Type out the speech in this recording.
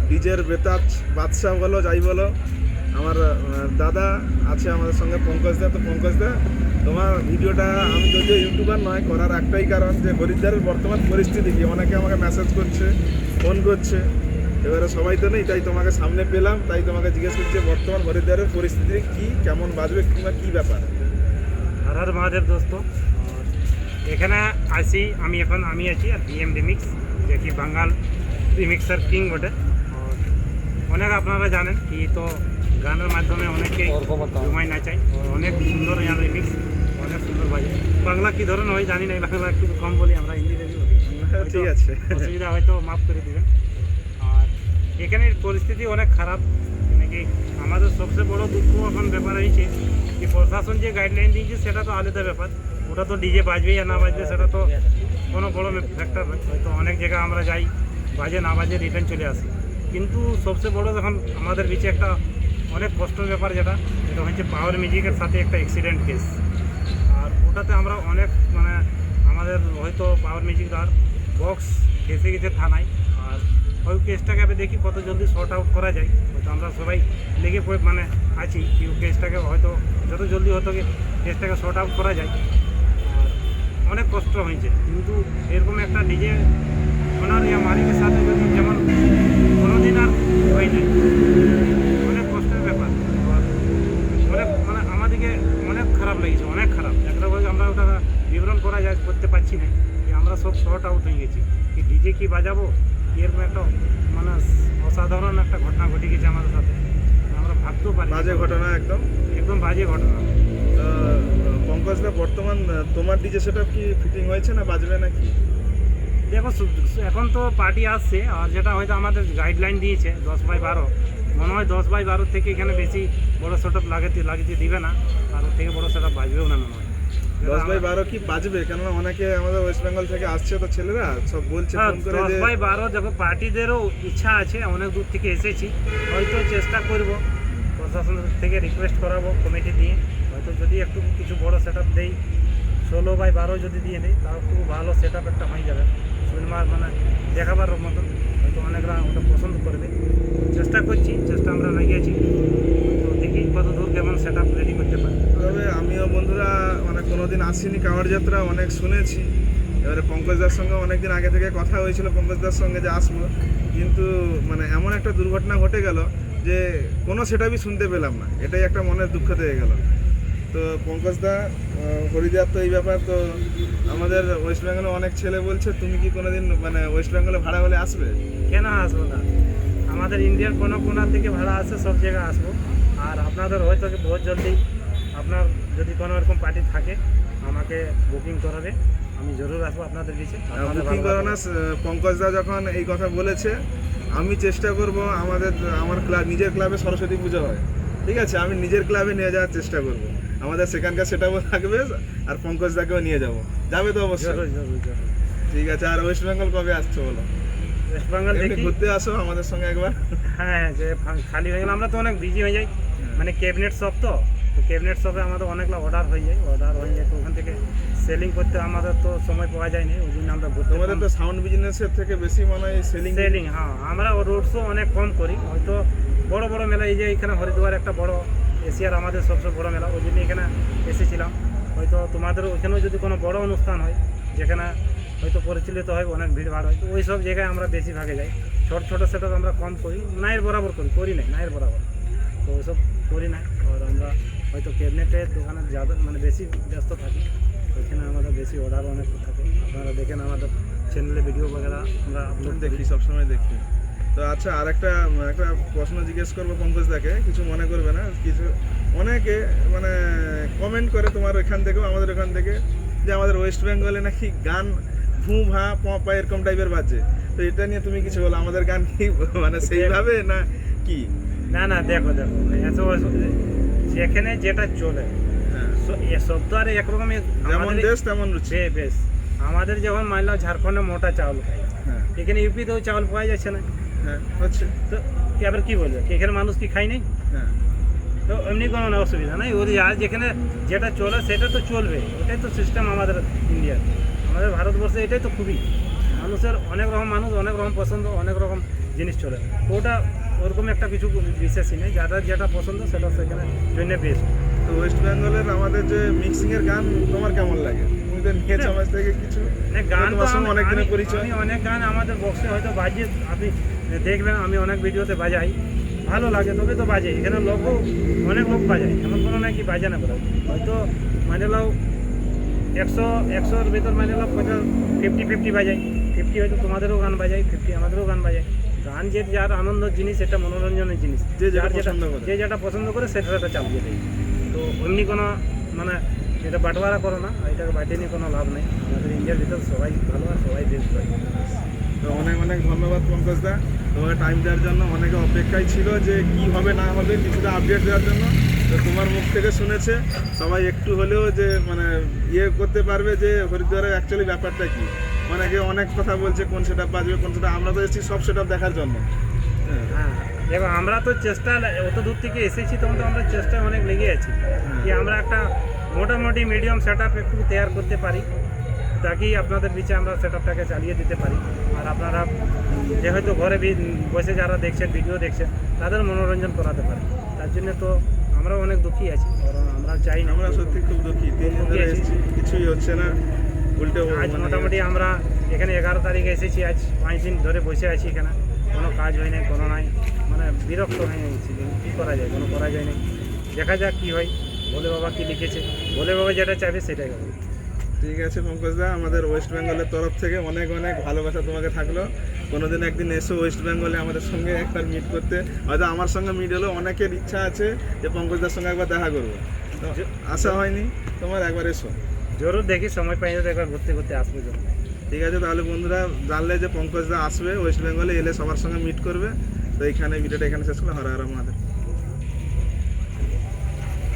ডিজের বেতাজ বাদশাহ বলো যাই বলো, আমার দাদা আছে আমাদের সঙ্গে পঙ্কজদা। তো পঙ্কজদা, তোমার ভিডিওটা আমি যদিও ইউটিউবার নয়, করার একটাই কারণ যে হরিদ্বারের বর্তমান পরিস্থিতি কি, অনেকে আমাকে মেসেজ করছে, ফোন করছে, এবারে সবাই তো নেই, তাই তোমাকে সামনে পেলাম, তাই তোমাকে জিজ্ঞেস করছি বর্তমান হরিদ্বারের পরিস্থিতি কি, কেমন বাজবে কিংবা কী ব্যাপার। हर हर महादेव दोस्तों। और এখানে আছি আমি আছি আর বিএম রিমিক্স, যে কি বাঙাল রিমিক্সার কিং বটে। আর অনেক আপনারা জানেন কি, তো গানের মাধ্যমে অনেকেই জমাই নাচায়, অনেক সুন্দর ইয়ার রিমিক্স, অনেক সুন্দর বাজে। বাংলা কী ধরনের হয় জানি না, বাংলা একটু কম বলি, আমরা হিন্দিতে বলি, ঠিক আছে, অসুবিধা হয়তো মাফ করে দিবেন। আর এখানের পরিস্থিতি অনেক খারাপ, নাকি আমাদের সবচেয়ে বড় দুঃখ এখন ব্যাপার হয়েছে যে প্রশাসন যে গাইডলাইন দিয়েছে সেটা তো আলাদা ব্যাপার, ওটা তো ডিজে বাজবে আর না বাজবে সেটা তো কোনো বড় ফ্যাক্টর নয়। হয়তো অনেক জায়গায় আমরা যাই, বাজে না বাজে রিটার্ন চলে আসি, কিন্তু সবচেয়ে বড় যখন আমাদের বিচে একটা অনেক কষ্টের ব্যাপার যেটা হচ্ছে পাওয়ার মিউজিকের সাথে একটা অ্যাক্সিডেন্ট কেস। আর ওটাতে আমরা অনেক আমাদের হয়তো পাওয়ার মিউজিক আর বক্স ফেসে গেছে থানায়, আর ওই কেসটাকে আমি দেখি কত জলদি শর্ট আউট করা যায়। হয়তো আমরা সবাই লেগে পড়ে আছি কি ও কেসটাকে হয়তো যত জলদি হতো কেসটাকে শর্ট আউট করা যায়। আর অনেক কষ্ট হয়েছে, কিন্তু এরকম একটা ডিজে ওনার মালিকের সাথে যদি যেমন কোনোদিন আর হয় নাই, অনেক কষ্টের ব্যাপার। আর অনেক আমাদেরকে অনেক খারাপ লেগেছে, অনেক খারাপ। একটা বলে আমরা ওটা বিবরণ করা যায় করতে পারছি না, যে আমরা সব শর্ট আউট হয়ে গেছি কি ডিজে কি বাজাবো, এরকম একটা অসাধারণ একটা ঘটনা ঘটে গেছে আমাদের সাথে, আমরা ভাবতেও পারি। বাজে ঘটনা, একদম একদম বাজে ঘটনা। পঙ্কজদা, বর্তমান তোমার ডিজে সেটআপ কি ফিটিং হয়েছে না বাজবে নাকি? দেখো এখন তো পার্টি আসছে, আর যেটা হয়তো আমাদের গাইডলাইন দিয়েছে 10/12, মনে হয় 10/12 থেকে এখানে বেশি বড় সেটআপ লাগিয়ে দিবে না, আর ওর থেকে বড় সেটআপ বাজবেও না মনে হয়। 10/12 কি বাজবে? কেননা অনেকে আমাদের ওয়েস্ট বেঙ্গল থেকে আসছে, তো ছেলেরা সব বলছে ফোন করে যে 10/12 দেখো পার্টিদেরও ইচ্ছা আছে, অনেক দূর থেকে এসেছি, হয়তো চেষ্টা করব প্রশাসন থেকে রিকোয়েস্ট করাবো কমিটি দিয়ে, হয়তো যদি একটু কিছু বড় সেটআপ দেই 16/12 যদি দিয়ে দেয়, তাও খুব ভালো সেটআপ একটা হয়ে যাবে, সিনেমার দেখাবার মতন, হয়তো অনেকরা ওটা পছন্দ করবে। চেষ্টা করছি, চেষ্টা আমরা লাগিয়েছি, তো দেখি কত দূর কেমন সেটআপ রেডি করতে পারি। তবে আমিও বন্ধুরা কোনোদিন আসিনি কাওয়ার যাত্রা, অনেক শুনেছি। এবারে পঙ্কজদার সঙ্গে অনেকদিন আগে থেকে কথা হয়েছিল পঙ্কজদার সঙ্গে যে আসবো, কিন্তু এমন একটা দুর্ঘটনা ঘটে গেল যে কোনো সেটাই শুনতে পেলাম না, এটাই একটা মনের দুঃখ থেকে গেল। তো পঙ্কজদা, হরিদ্বার তো এই ব্যাপার, তো আমাদের ওয়েস্ট বেঙ্গলে অনেক ছেলে বলছে তুমি কি কোনোদিন ওয়েস্ট বেঙ্গলে ভাড়া হলে আসবে? কেন আসবো না, আমাদের ইন্ডিয়ার কোনো কোনা থেকে ভাড়া আসে, সব জায়গায় আসবো। আর আপনাদের হয়তো বহুত জলদি আপনার যদি কোনো এরকম পার্টি থাকে আমাকে বুকিং করাবে, আমি জরুর আসবো আপনাদের কাছে। বুকিং করো না, পঙ্কজদা যখন এই কথা বলেছে আমি চেষ্টা করব, আমার নিজের ক্লাবে সরস্বতী পুজো হয়, ঠিক আছে, আমি নিজের ক্লাবে নিয়ে যাওয়ার চেষ্টা করব। আমাদের সেখানকার সেটাও থাকবে, আর পঙ্কজদাকেও নিয়ে যাবে তো অবশ্যই। ঠিক আছে। আর ওয়েস্ট বেঙ্গল কবে আসছো বলো? ওয়েস্ট বেঙ্গল দেখি ঘুরতে আসো আমাদের সঙ্গে একবার। হ্যাঁ, যে খালি হয়ে গেলে আমরা তো অনেক বিজি হয়ে যাই, ক্যাবিনেট শপ, তো ক্যাবিনেট শপে আমাদের অনেকগুলো অর্ডার হয়ে যায়, তো ওখান থেকে সেলিং করতে আমাদের তো সময় পাওয়া যায়নি, ওই জন্য আমরা তোমাদের তো সাউন্ড বিজনেসের থেকে বেশি মনে হয় সেলিং। হ্যাঁ, আমরা রোড শো অনেক কম করি, হয়তো বড় বড় মেলা, এই যে এখানে হরিদ্বার একটা বড় এশিয়ার আমাদের সবচেয়ে বড় মেলা, ওই জন্য এখানে এসেছিলাম। হয়তো তোমাদের ওইখানেও যদি কোনো বড় অনুষ্ঠান হয় যেখানে হয়তো পরিচালিত হয়, অনেক ভিড়ভাড় হয়, তো ওই সব জায়গায় আমরা বেশিরভাগে যাই। ছোট ছোটো সেটআপ আমরা কম করি, নাইয়ের বরাবর করি নাই, নাইয়ের বরাবর, তো ওইসব করি না। আর আমরা হয়তো ক্যাবিনেটের দোকানে যাদের বেশি ব্যস্ত থাকি, ওইখানে আমাদের বেশি অর্ডার অনেক থাকে। আপনারা দেখেন আমাদের চ্যানেলে ভিডিও বগেরা আমরা আপলোড দেখি, সবসময় দেখি। তো আচ্ছা, আর একটা প্রশ্ন জিজ্ঞেস করবো পঙ্কজদাকে, কিছু মনে করবে না। কিছু অনেকে কমেন্ট করে তোমার ওইখান থেকেও আমাদের ওখান থেকে, যে আমাদের ওয়েস্ট বেঙ্গলে নাকি গান ভু ভা পা এরকম টাইপের বাজে, তো এটা নিয়ে তুমি কিছু বলো, আমাদের গান কি সেইভাবে না কি? না দেখো যেখানে যেটা চলে, সব তো আর একরকম, যেমন দেশ তেমন রুচি। বেশ আমাদের যখন মানলাম ঝাড়খণ্ডে মোটা চাউল খাই, এখানে ইউপিতেও চাউল পাওয়া যাচ্ছে না, হচ্ছে তো আবার কি বলবে, এখানে মানুষ কি খাই নাই? তো এমনি কোনো অসুবিধা নাই, ওর আর যেখানে যেটা চলে সেটা তো চলবে, এটাই তো সিস্টেম আমাদের ইন্ডিয়ার, আমাদের ভারতবর্ষে এটাই তো খুবই মানুষের অনেক রকম মানুষ, অনেক রকম পছন্দ, অনেক রকম জিনিস চলে না। ওটা ওরকম একটা কিছু বিশেষই নেই, যাদের যেটা পছন্দ সেটা সেখানে জন্য বেস্ট। তো ওয়েস্ট বেঙ্গলের আমাদের যে মিক্সিংয়ের গান তোমার কেমন লাগে? তুমি তো নিয়েছো আমার থেকে কিছু, গান তো তোমার সঙ্গে অনেক দিনের আমি পরিচয়। অনেক গান আমাদের বক্সে হয়তো বাজিয়ে, আপনি দেখবেন আমি অনেক ভিডিওতে বাজাই, ভালো লাগে, তবে তো বাজে। এখানে লোকও অনেক লোক বাজায়, এমন কোনো না কি বাজে না বলে, হয়তো মানে লাও 100-100-র ভিতর মানে লাও 50-50 বাজাই, 50 হয়তো তোমাদেরও গান বাজাই, 50 আমাদেরও গান বাজাই। গান যে যার আনন্দের জিনিস, এটা মনোরঞ্জনের জিনিস, যে যেটা যার পছন্দ করে। যে যেটা পছন্দ করে সেটা চালিয়ে দেয়। তো এমনি কোনো মানে এটা বাটোয়ারা করো না, এটাকে বাটিয়ে নিয়ে কোনো লাভ নেই। আমাদের ইন্ডিয়ার ভিতর সবাই ভালো আর সবাই বেস্ট হয়। তো অনেক অনেক ধন্যবাদ পঙ্কজ দা, তোমাকে টাইম দেওয়ার জন্য। অনেকে অপেক্ষায় ছিল যে কি হবে না হবে কিছুটা আপডেট দেওয়ার জন্য। তো তোমার মুখ থেকে শুনেছে সবাই একটু হলেও যে মানে ইয়ে করতে পারবে যে হরিদ্বারের অ্যাকচুয়ালি ব্যাপারটা কি। অনেকে অনেক কথা বলছে কোন সেট আপ বাজবে কোন সেট, আমরা তো এসেছি সব সেট আপ দেখার জন্য। হ্যাঁ, দেখো আমরা তো চেষ্টা, অত দূর থেকে এসেছি তখন তো আমরা চেষ্টায় অনেক লেগে আছি কি আমরা একটা মোটামুটি মিডিয়াম সেট আপ একটু তৈরি করতে পারি, তাকেই আপনাদের বিচে আমরা সেট আপটাকে চালিয়ে দিতে পারি। আর আপনারা যে হয়তো ঘরে বসে যারা দেখছেন, ভিডিও দেখছেন, তাদের মনোরঞ্জন করাতে পারি। তার জন্য তো আমরা অনেক দুঃখী আছি, কারণ আমরা চাই না। আমরা সত্যি খুব দুঃখী, 3 দিন ধরে এসেছি কিছুই হচ্ছে না, উল্টে আজ মানে মোটামুটি আমরা এখানে 11 তারিখে এসেছি, আজ 5 দিন ধরে বসে আছি এখানে, কোনো কাজ হয় নাই, কোনো নাই, মানে বিরক্ত হয়ে গেছি। কী করা যায়, কোনো করা যায় না। দেখা যাক কী হয়, ভোলে বাবা কী লিখেছে, ভোলে বাবা যেটা চাইবে সেটাই হবে। ঠিক আছে পঙ্কজ দা, আমাদের ওয়েস্ট বেঙ্গলের তরফ থেকে অনেক অনেক ভালোবাসা তোমাকে থাকলো। কোনোদিন একদিন এসো ওয়েস্ট বেঙ্গলে আমাদের সঙ্গে একবার মিট করতে, হয়তো আমার সঙ্গে মিট হলেও অনেকের ইচ্ছা আছে যে পঙ্কজদার সঙ্গে একবার দেখা করবো, তো আশা হয়নি, তোমার একবার এসো। জরুর দেখি সময় পাই তো একবার ঘুরতে ঘুরতে আসবে জন্য। ঠিক আছে, তাহলে বন্ধুরা জানলে যে পঙ্কজদা আসবে ওয়েস্ট বেঙ্গলে, এলে সবার সঙ্গে মিট করবে। তো এইখানে ভিডিওটা এখানে শেষ করলে, হর হর মহাদেব।